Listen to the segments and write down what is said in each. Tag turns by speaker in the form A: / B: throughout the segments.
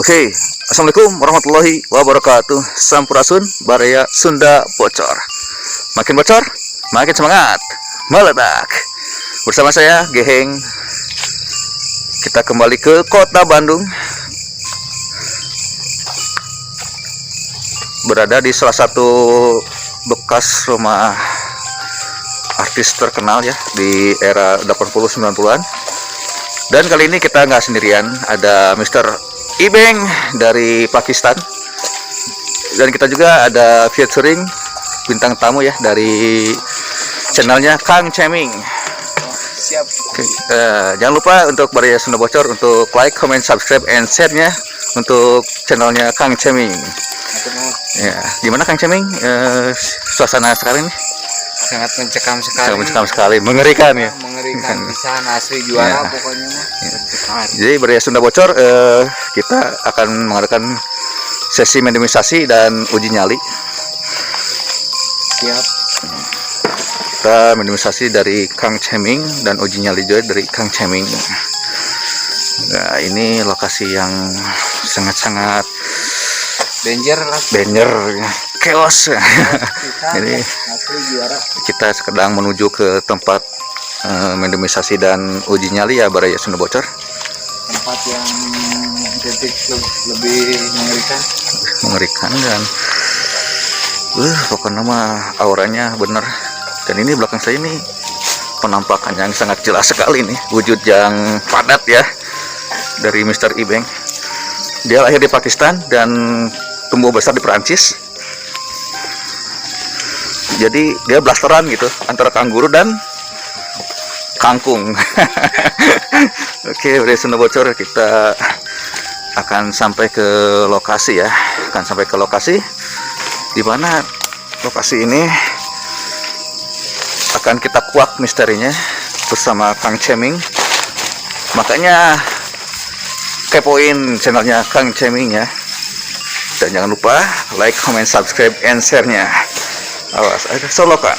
A: Oke, assalamualaikum warahmatullahi wabarakatuh. Sampurasun, Baraya Sunda Bocor. Makin bocor, makin semangat, meledak. Bersama saya Geheng. Kita kembali ke kota Bandung. Berada di salah satu bekas rumah artis terkenal ya di era 80-90-an. Dan kali ini kita nggak sendirian, ada Mr. Ibeng dari Pakistan. Dan kita juga ada featuring bintang tamu ya dari channelnya Kang Ceming.
B: Siap.
A: Oke, jangan lupa untuk Baraya Sunda Bocor untuk like, comment, subscribe, and share-nya untuk channelnya Kang Ceming. Ya, gimana Kang Ceming? Suasana sekarang ini?
B: Sangat mencekam sekali.
A: Sangat mencekam sekali, mengerikan ya.
B: Mengerikan pisan, asli juara
A: Ya.
B: pokoknya mah.
A: Ya. Jadi Baraya Sunda Bocor kita akan mengadakan sesi minimalisasi dan uji nyali.
B: Siap.
A: Kita minimalisasi dari Kang Ceming dan uji nyali juga dari Kang Ceming. Nah, ini lokasi yang sangat-sangat
B: Danger lah.
A: banner, chaos. Jadi
B: Asli juara.
A: kita sedang menuju ke tempat minimalisasi dan uji nyali ya Baraya Sunda Bocor.
B: Tempat yang detik lebih mengerikan.
A: Mengerikan dan pokoknya mah auranya bener. Dan ini belakang saya ini penampakan yang sangat jelas sekali nih, wujud yang padat ya dari Mr. Ibeng. Dia lahir di Pakistan dan tumbuh besar di Perancis. Jadi dia blasteran gitu antara kanguru dan kangkung. Oke, Baraya Sunda Bocor, kita akan sampai ke lokasi ya. Akan sampai ke lokasi di mana lokasi ini akan kita kuak misterinya bersama Kang Ceming. Makanya kepoin channelnya Kang Ceming ya. Dan jangan lupa like, comment, subscribe, and share-nya. Awas, ada solokan.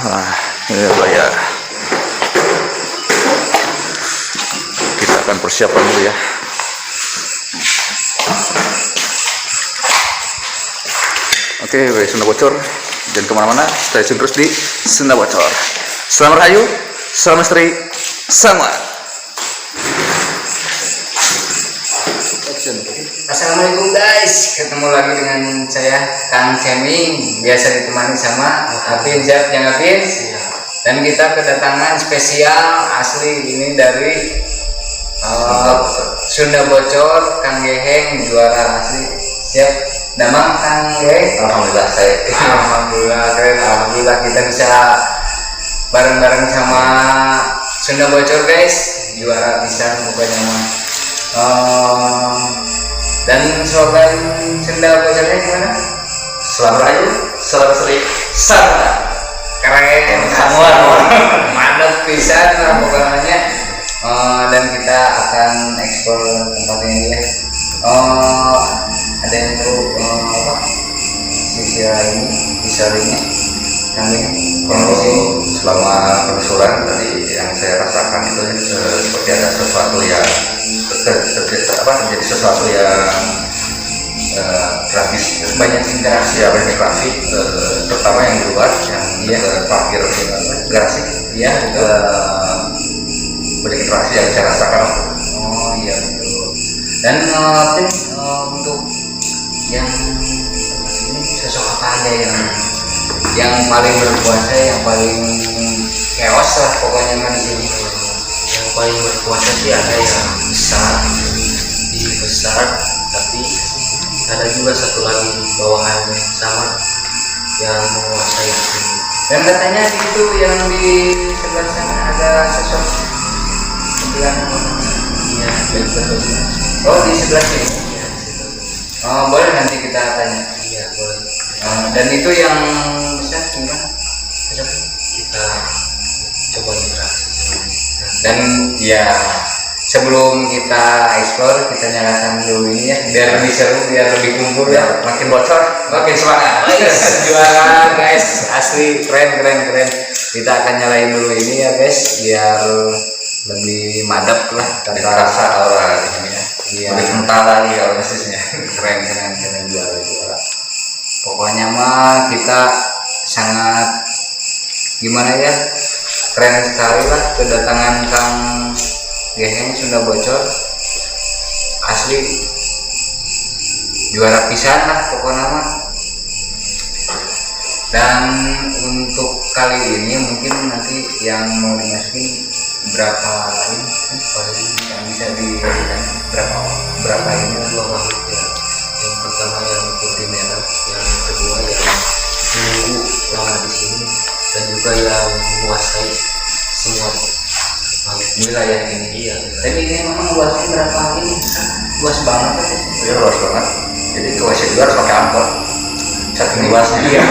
A: Nah, ini ya. Kita akan persiapan dulu ya. Oke, Sunda Bocor, jangan kemana-mana, stay tune terus di Sunda Bocor. Selamat rahayu, salam misteri, sama.
B: Assalamualaikum guys, ketemu lagi dengan saya Kang Ceming, biasa ditemani sama Apin. Siap yang Apin. Dan kita kedatangan spesial asli ini dari Sunda Bocor, Kang Geheng, juara asli. Siap. Damang Kang Geheng.
A: Alhamdulillah saya.
B: Alhamdulillah keren. Alhamdulillah kita bisa bareng-bareng sama Sunda Bocor guys, juara bisa pokoknya mah. Dan slogan Sunda Bocornya gimana?
A: Selamat rahayu, salam misteri, sama.
B: Keren,
A: Semua.
B: mantap pisan lah pokoknya. Dan kita akan ekspor tempat ini ya. Ada yang perlu apa? Visual ini kami
A: Selama penelusuran tadi yang saya rasakan itu seperti ada sesuatu yang terjadi sesuatu yang tragis,
B: banyak interaksi.
A: ya banyak interaksi, terutama yang di luar yang parkir garasi
B: Iya betul.
A: banyak interaksi yang saya rasakan.
B: Oh iya betul. Dan Tim, untuk yang ini sosok apa aja yang paling berkuasa, yang paling chaos lah pokoknya mah di sini.
C: Yang paling berkuasa sih ada yang besar tapi ada juga satu lagi di bawahannya sama yang menguasai di sini.
B: Dan katanya di itu yang di sebelah sana ada sosok kuntilanak.
C: Iya, betul.
B: Oh di sebelah sini.
C: Iya, di situ.
B: Oh boleh nanti kita tanya.
C: Iya, boleh.
B: Dan itu yang bisa gimana?
C: Kita coba interaksi sama dia.
B: Dan ya sebelum kita explore kita nyalakan dulu ini ya biar lebih seru, biar lebih kumpul ya,
A: Makin bocor,
B: makin semangat. Juara guys, asli keren. Kita akan nyalain dulu ini ya guys biar lebih madep lah
A: Ada
B: kata
A: rasa aura ini ya.
B: iya.
A: Lebih kental lagi kalau mesisnya.
B: Keren juara. Pokoknya mah kita sangat gimana ya, keren sekali lah kedatangan Kang Geheng Sunda Bocor, asli juara pisan lah pokoknya mah. Dan untuk kali ini mungkin nanti yang mau dimasukin berapa ini paling yang bisa diberikan berapa ini
C: dua makhluk ya. Yang pertama yang putih merah, yang kedua yang menunggu lama di sini, dan juga yang menguasai semua makhluk
B: wilayah ini.
C: iya.
B: Tapi ini memang luasnya berapa ini? Luas banget sih.
A: Iya luas banget. Jadi ke WC juga harus pakai angkot. Saking luasnya.
B: Iya.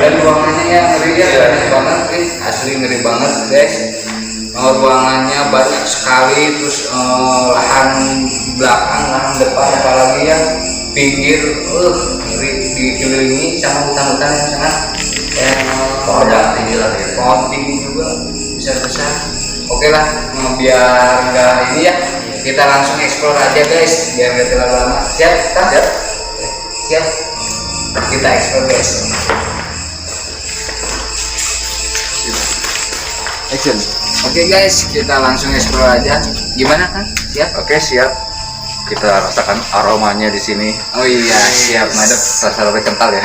B: Dan ruangannya yang ngeri ya, ngeri banget, asli ngeri banget guys. Ruangannya banyak sekali, terus lahan belakang, lahan depan, apalagi yang pinggir, ngeri, dikelilingi sama hutan-hutan yang sangat
A: Pohonnya tinggi lah gitu.
B: pohon tinggi juga besar-besar. Oke lah, biar nggak ini ya, kita langsung explore aja guys, biar nggak terlalu lama. Siap kan? Siap. Kita explore guys. Action. Oke guys, kita langsung explore aja. Gimana kan? Siap?
A: Oke siap. Kita rasakan aromanya di sini.
B: Oh iya, siap madep.
A: Rasa lebih kental ya.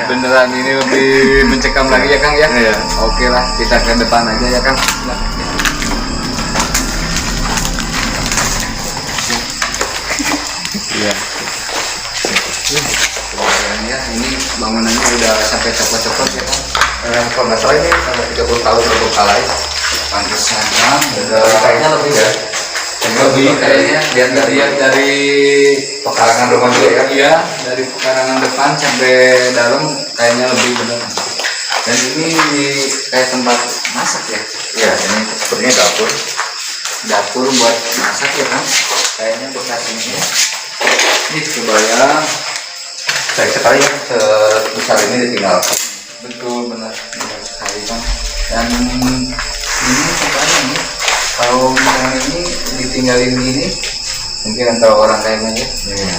B: Beneran ini lebih mencekam lagi ya Kang ya?
A: Iya.
B: Oke lah, kita ke depan aja ya Kang. Iya. Lumayan ya, ini bangunannya udah sampai copot-copot ya Kang.
A: Kalau nggak salah ini 30 tahun terbengkalai.
B: Pantesan Kang,
A: Kayaknya lebih ya.
B: lebih kayaknya lihat dari
A: Pekarangan rumah juga ya.
B: Iya, dari pekarangan depan sampai dalam kayaknya lebih benar. Dan ini kayak tempat masak ya,
A: Iya ini sepertinya dapur.
B: dapur buat masak ya kan? Kayaknya bekas ini ya. Ini kebayang,
A: Sayang sekali ya sebesar ini ditinggal.
B: betul benar sekali kan. Dan ini kebayang nih, kalau misalnya ini ditinggalin gini, mungkin antara orang kayaknya ya.
A: Iya.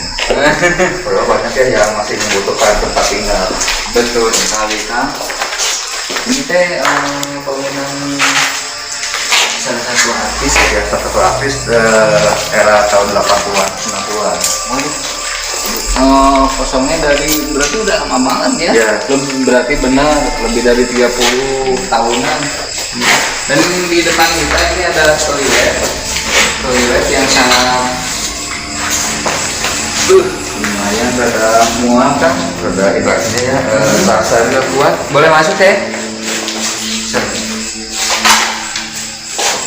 A: Padahal banyak ya yang masih membutuhkan tempat tinggal.
B: Betul sekali kan. Ini teh bangunan salah satu artis
A: Ya salah satu artis era tahun 80-an, 90-an.
B: kosongnya dari berarti udah lama banget ya.
A: Iya.
B: Berarti benar lebih dari 30 tahunan. Dan di depan kita ini ada toilet yang sangat lumayan, rada muat kan.
A: Ada interaksinya ya.
B: Rasa juga kuat. Boleh masuk ya?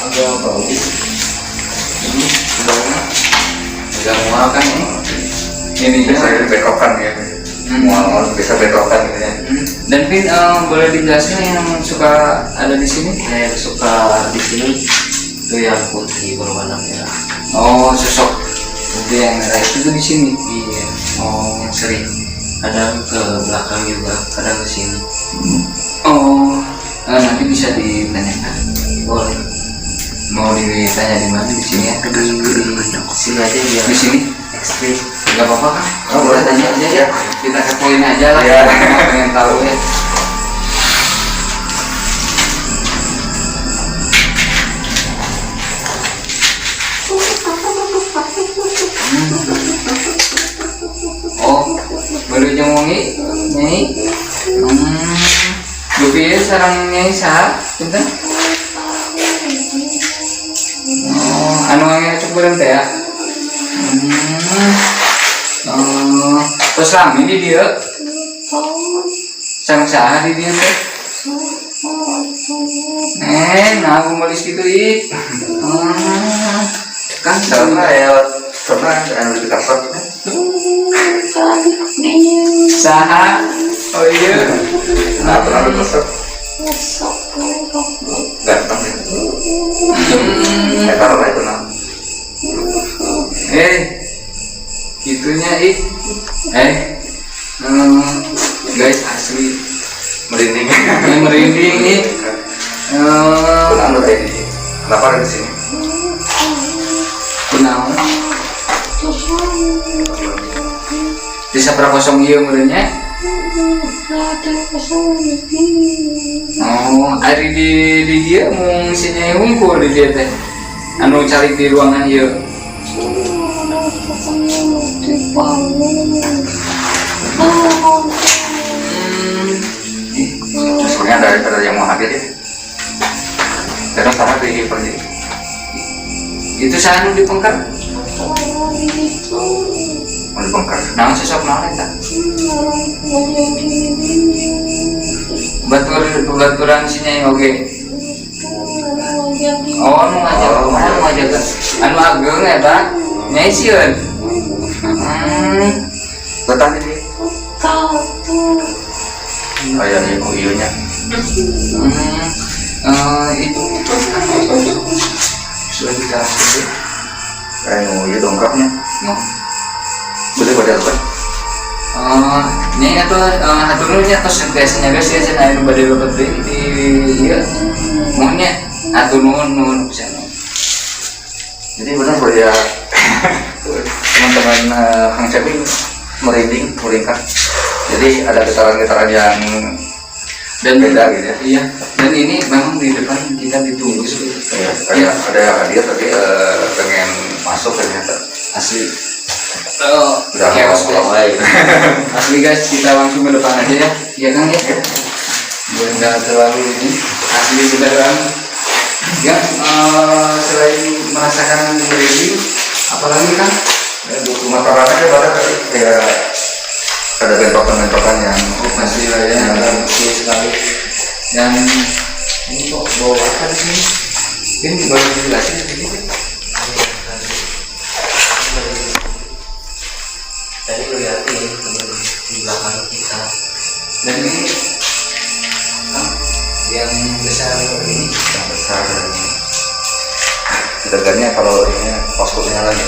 B: Agak bau. Ini baunya agak mual kan ini. Ini
A: Biasanya bentrokan ya. Mual bisa bentrokan gitu ya.
B: Dan Pin, boleh dijelasin yang suka ada di sini?
C: Saya suka di sini itu yang putih berwarna merah.
B: Oh, sosok putih yang merah itu tuh di sini.
C: Iya,
B: Oh,
C: yang sering kadang ke belakang juga, kadang ke sini.
B: oh, nanti bisa ditanyakan.
C: Boleh.
B: Mau ditanya di mana? Di sini ya?
C: Di sini aja biar
B: Di sini?
C: ekstrim.
B: Gak apa-apa kan?
A: Oh, boleh.
B: Tanya aja ya. Kita kepoin aja lah.
A: Iya.
B: Kita pengen tahu ya. Oh, baru nyemungi nih. Dupi sarang nyai sah, pinten? Oh, anu ngecek berhenti ya. Terus rame di dia. Sarang sah di dia teh. Nah aku nulis gitu ik. Kan
A: Karena ya pernah anu di kasar.
B: saha. Oh iya.
A: Nah pernah di kasar. Ganteng ya. Taruh aja tenang.
B: Gitunya ik. Guys asli
A: Merinding.
B: merinding ik.
A: Pernah ada ini. Kenapa ada di sini?
B: Kunaon? Bisa prakosong ieu meureunnya? Oh, ari di dieu mung si Nyai hungkul di dieu teh. Anu cari di ruangan ieu.
A: Sebenarnya ada yang mau hadir ya. Terus sama di pergi.
B: Itu sanu di Pengker.
A: Mau dibongkar.
B: Naon sosok naon eta? Baturan si Nyai oge. Oh, nu ngajaga. Anu ageng eta. Nyai sieun.
A: Betah di sini. Kayak ibu iunya.
B: Itu sudah dijelasin.
A: Kayak ibu dongkraknya.
B: Mau
A: Boleh pada apa?
B: Nyai atuh haturnya tos biasanya guys ya cenah anu bade leupeut deui di ieu. Mohonnya atur nuhun pisan.
A: Jadi benar ya teman-teman Kang Ceping meringkat. Jadi ada getaran-getaran yang
B: Dan
A: beda gitu ya.
B: Iya. Dan ini memang di depan kita ditunggu sih.
A: Iya, kayak ada yang hadir tapi pengen masuk ternyata.
B: Asli.
A: Udah
B: Chaos,
A: lama
B: guys. Asli guys, kita langsung ke depan aja ya. Iya Kang ya. Biar nggak terlalu ini. Asli beneran. Ya, selain merasakan merinding, apalagi Kang?
A: Masalahnya kan pada tadi kayak ada bentrokan-bentrokan yang
B: Pasti lah ya, betul sekali. Dan ini kok bawa apa di sini? Ini baru dijelasin di sini.
C: Tadi lihatin di belakang kita.
B: Dan ini yang besar ini
A: yang besar dan sebenarnya kalau ini posturnya lagi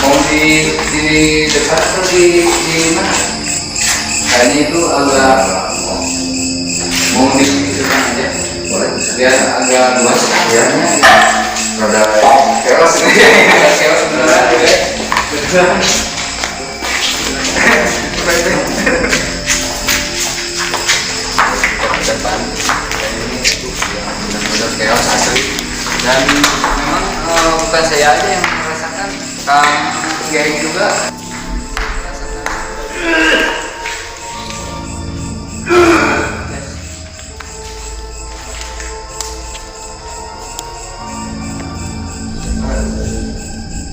B: mau di depan atau di mana? Kayaknya itu agak mau di depan aja.
A: boleh bisa
B: Biar agak luas
A: ya, ada keras ini.
B: Chaos beneran ya. Beneran. Depan dan ini yang benar-benar chaos asli. Dan memang bukan saya aja yang merasakan, Kang Gering juga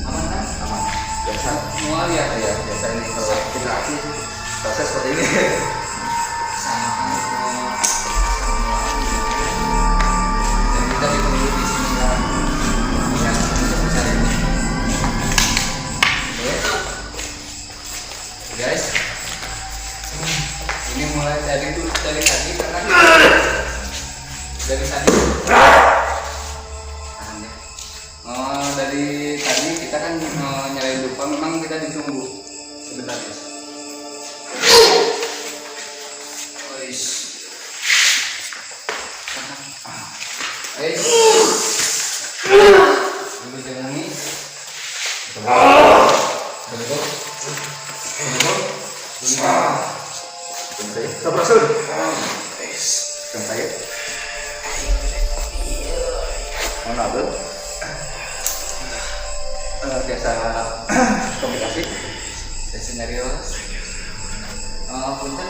B: aman kan?
A: Aman. Biasa
B: Semua lihat ya.
A: ya biasa ini kalau kita aksi proses seperti ini.
B: Dan kita ditunggu di sini kan. Ya, besar ini. Oke. Guys, ini mulai dari tadi karena dari tadi. Tahan ya. Dari tadi kita kan nyalain lupa, memang kita ditunggu sebentar guys. Guys. Guys. Dulu jangan ini. Bentuk.
A: Sabrasun. Sampai. Mana tuh?
B: Biasa komunikasi, skenario. Punten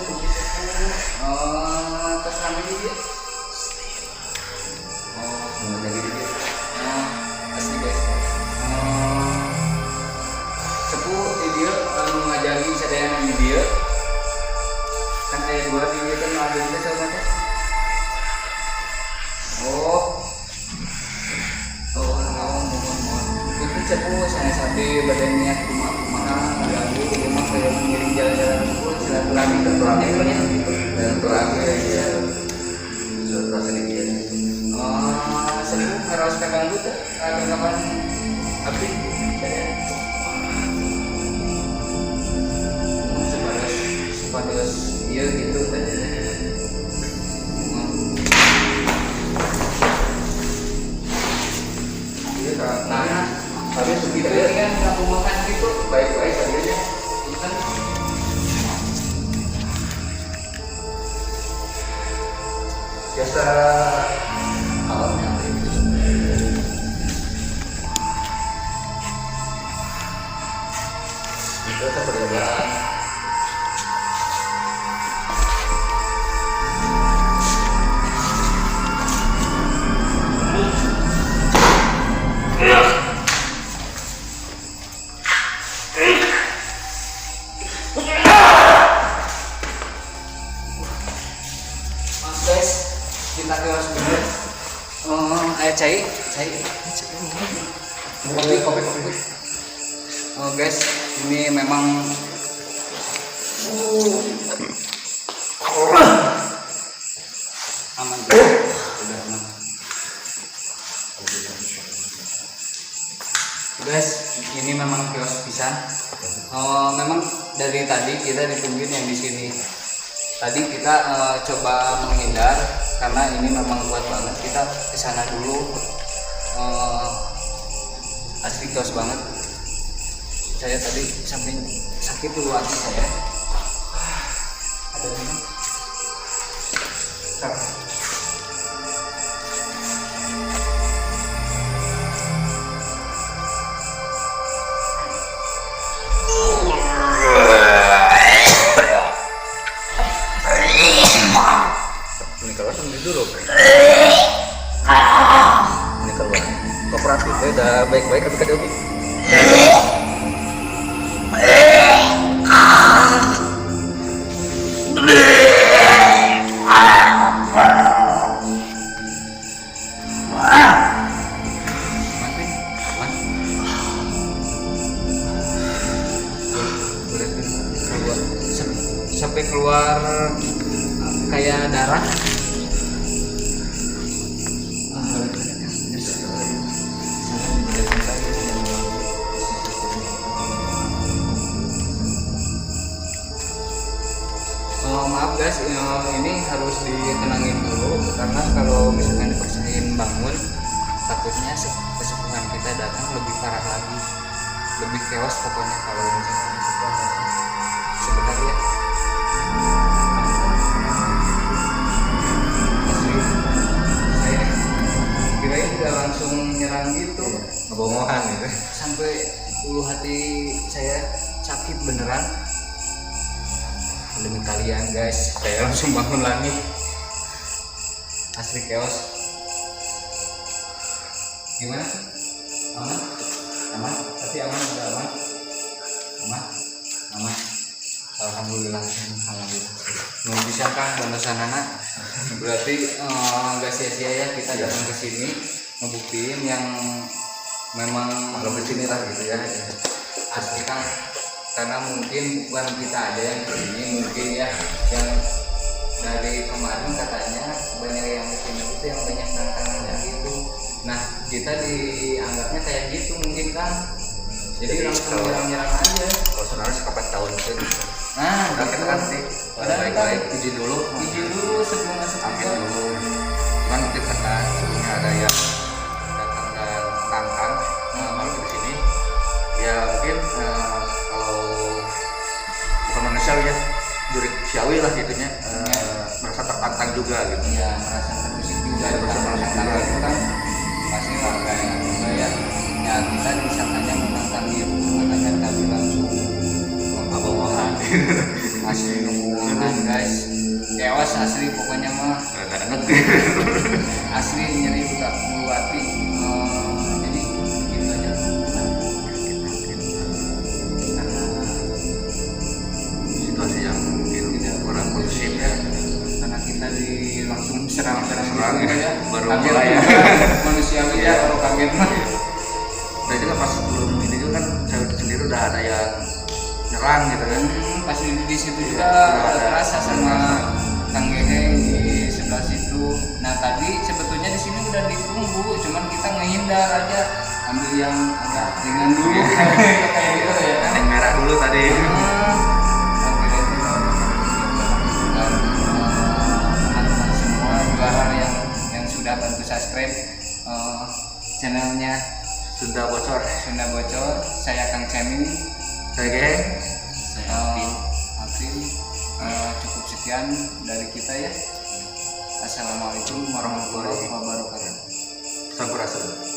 B: atas nama dia.
A: Jadi dia.
B: Asli guys. Sepuh dia ngajari sadayana di dia. Kan ayat 2 di dia kan ada juga sahabatnya. Itu cepu saya sampai badannya kumaha ganggu rumah kayak mengiring jalan-jalan itu silaturahmi ya silaturahmi ya sering harus kaganggu tuh kapan abdi sebaras iya gitu kan. Nah, tapi segitu ya kan kamu makan gitu baik-baik saja. Kan
A: biasa alamnya itu perjalanan
B: Mas guys, kita kelas dulu. Ayo cai. Kopi. Oh guys, ini memang aman guys. Udah aman. Guys, ini memang kios pisan. Memang dari tadi kita ditungguin yang di sini. Tadi kita coba menghindar karena ini memang kuat banget. Kita kesana dulu. Asli kios banget. Saya tadi samping sakit dulu hati saya. Ada ini.
A: ini keluar sambil dulu ini keluar kooperatif ya udah baik-baik tapi kadang
B: sampai keluar kayak darah. Maaf guys, ini harus ditenangin dulu karena kalau misalkan dipaksain bangun takutnya kesepuhan kita datang lebih parah lagi, lebih chaos pokoknya kalau misalkan sebentar ya. Saya kirain udah langsung nyerang gitu,
A: ngebomongan gitu
B: sampai ulu hati saya sakit beneran. Demi kalian guys, saya langsung bangun lagi. Asli chaos. Gimana? Aman? Tapi aman, udah aman. Aman. Alhamdulillah. Mau bisa kan banasan anak. Berarti nggak sia-sia ya kita datang ke sini ngebuktiin yang memang
A: kalau kesini lah gitu ya.
B: Asli kan, karena mungkin bukan kita aja yang kesini, mungkin ya yang dari kemarin katanya banyak yang kesini itu yang banyak tantangannya gitu. Nah kita dianggapnya kayak gitu mungkin kan, jadi langsung nyerang aja.
A: Kalau sebenarnya sekapat tahun itu
B: Nah
A: kita
B: gitu
A: kan sih baik-baik izin dulu
B: sebelum masuk
A: ambil
B: ke
A: dulu cuman mungkin karena sebelumnya ada yang datang dan tantang kalau di sini ya mungkin kalau bukan manusiawi ya jurisiawi lah gitunya merasa tertantang juga gitu
B: ya, merasa terusik juga karena itu kan pasti lah kayak ya kita disangkanya menantang dia, makanya kami langsung
A: ngomong-ngomongan
B: asli ngomong-ngomongan guys, chaos asli pokoknya mah
A: enak
B: asli nyeri juga bulu hati. Jadi gitu aja karena
A: situasi yang mungkin tidak kurang kondusif ya
B: karena kita langsung serang-serang
A: gitu
B: ya,
A: baru
B: kaget
A: mulai ya
B: manusiawi ya kalau kaget mah.
A: nah itu kan pas sebelum ini juga kan saya sendiri udah ada yang nyerang gitu kan
B: Pas di situ juga terasa sama Kang Geheng di sebelah situ. Nah tadi sebetulnya di sini udah ditunggu, cuman kita ngehindar aja, ambil yang agak ringan dulu kayak gitu ya kan.
A: yang merah dulu tadi
B: subscribe channelnya
A: Sudah bocor.
B: Sunda Bocor. Saya Kang Cemin.
A: Saya Geng.
B: Alvin. Cukup sekian dari kita ya. Assalamualaikum warahmatullahi wabarakatuh.
A: Sampurasun.